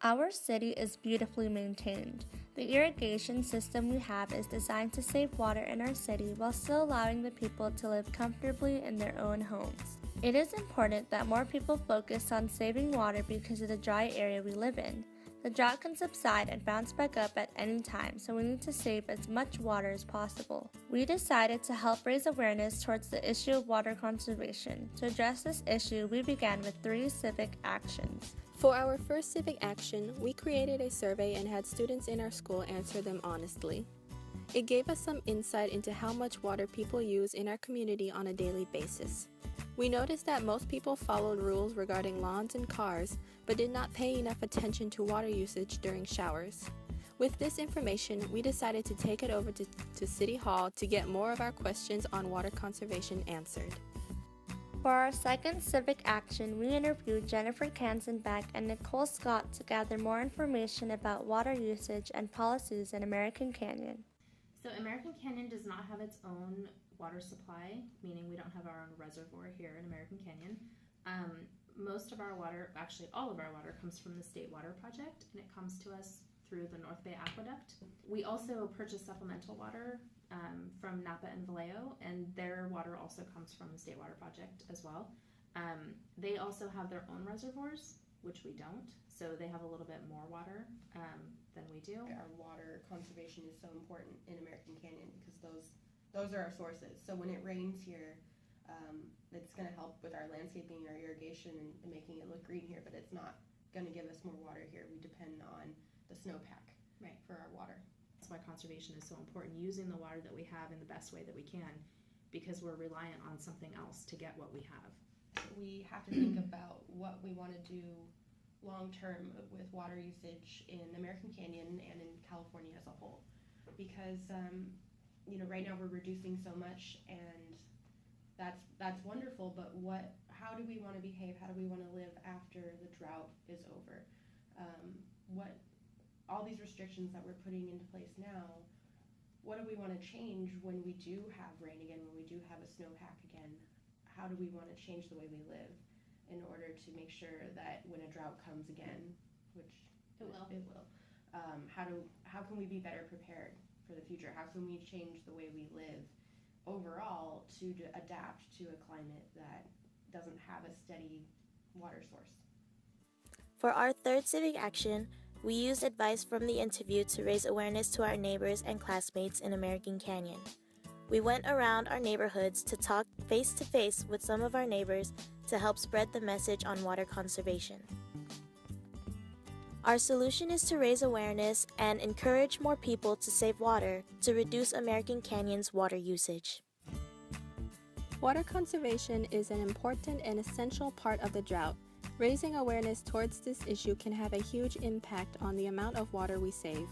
Our city is beautifully maintained. The irrigation system we have is designed to save water in our city while still allowing the people to live comfortably in their own homes. It is important that more people focus on saving water because of the dry area we live in. The drought can subside and bounce back up at any time, so we need to save as much water as possible. We decided to help raise awareness towards the issue of water conservation. To address this issue, we began with 3 civic actions. For our first civic action, we created a survey and had students in our school answer them honestly. It gave us some insight into how much water people use in our community on a daily basis. We noticed that most people followed rules regarding lawns and cars, but did not pay enough attention to water usage during showers. With this information, we decided to take it over to City Hall to get more of our questions on water conservation answered. For our second civic action, we interviewed Jennifer Kansanback and Nicole Scott to gather more information about water usage and policies in American Canyon. So American Canyon does not have its own water supply, meaning we don't have our own reservoir here in American Canyon. Most of our water, actually all of our water, comes from the State Water Project, and it comes to us through the North Bay Aqueduct. We also purchase supplemental water from Napa and Vallejo, and their water also comes from the State Water Project as well. They also have their own reservoirs, which we don't, so they have a little bit more water than we do. Our water conservation is so important in American Canyon because those are our sources. So when it rains here, it's going to help with our landscaping, our irrigation, and making it look green here, but it's not going to give us more water here. We depend on the snowpack for our water. That's why conservation is so important, using the water that we have in the best way that we can, because we're reliant on something else to get what we have. We have to think about what we want to do long term with water usage in American Canyon and in California as a whole, because right now we're reducing so much, and that's wonderful, but how do we want to behave? How do we want to live after the drought is over? All these restrictions that we're putting into place now, what do we want to change when we do have rain again, when we do have a snowpack again? How do we want to change the way we live in order to make sure that when a drought comes again, which it will, how can we be better prepared for the future? How can we change the way we live overall to adapt to a climate that doesn't have a steady water source? For our third civic action, we used advice from the interview to raise awareness to our neighbors and classmates in American Canyon. We went around our neighborhoods to talk face-to-face with some of our neighbors to help spread the message on water conservation. Our solution is to raise awareness and encourage more people to save water to reduce American Canyon's water usage. Water conservation is an important and essential part of the drought. Raising awareness towards this issue can have a huge impact on the amount of water we save.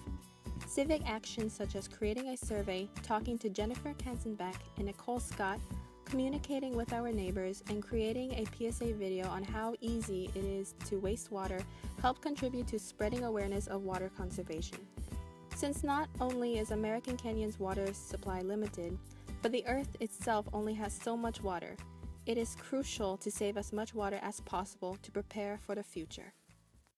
Civic actions such as creating a survey, talking to Jennifer Kansanback and Nicole Scott, communicating with our neighbors, and creating a PSA video on how easy it is to waste water help contribute to spreading awareness of water conservation. Since not only is American Canyon's water supply limited, but the earth itself only has so much water, it is crucial to save as much water as possible to prepare for the future.